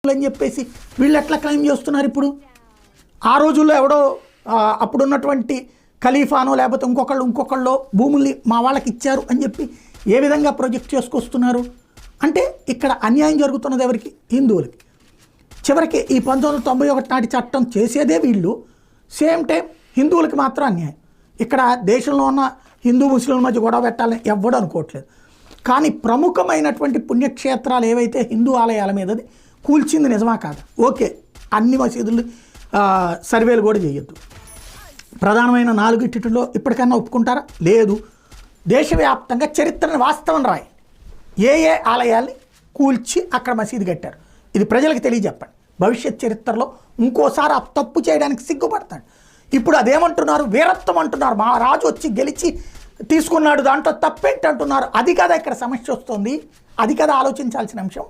అని చెప్పేసి వీళ్ళు ఎట్లా క్లెయిమ్ చేస్తున్నారు ఇప్పుడు? ఆ రోజుల్లో ఎవడో అప్పుడున్నటువంటి ఖలీఫానో లేకపోతే ఇంకొకళ్ళు భూముల్ని మా వాళ్ళకి ఇచ్చారు అని చెప్పి ఏ విధంగా ప్రొజెక్ట్ చేసుకొస్తున్నారు అంటే ఇక్కడ అన్యాయం జరుగుతున్నది ఎవరికి? హిందువులకి. చివరికి ఈ 1991 నాటి చట్టం చేసేదే వీళ్ళు, సేమ్ టైం హిందువులకి మాత్రం అన్యాయం. ఇక్కడ దేశంలో ఉన్న హిందూ ముస్లింల మధ్య గొడవ పెట్టాలని ఎవ్వడూ అనుకోవట్లేదు. కానీ ప్రముఖమైనటువంటి పుణ్యక్షేత్రాలు ఏవైతే హిందూ ఆలయాల మీదది కూల్చింది నిజమా కాదు? ఓకే, అన్ని మసీదులు సర్వేలు కూడా చేయొద్దు. ప్రధానమైన 4 ఇప్పటికన్నా ఒప్పుకుంటారా? లేదు. దేశవ్యాప్తంగా చరిత్రని వాస్తవం రాయి, ఏ ఆలయాల్ని కూల్చి అక్కడ మసీదు కట్టారు, ఇది ప్రజలకు తెలియజెప్పండి. భవిష్యత్ చరిత్రలో ఇంకోసారి ఆ తప్పు చేయడానికి సిగ్గుపడతాడు. ఇప్పుడు అదేమంటున్నారు? వీరత్వం అంటున్నారు. మా రాజు వచ్చి గెలిచి తీసుకున్నాడు, దాంట్లో తప్పేంటి అంటున్నారు. అది కదా ఇక్కడ సమస్య వస్తుంది, అది కదా ఆలోచించాల్సిన అంశం.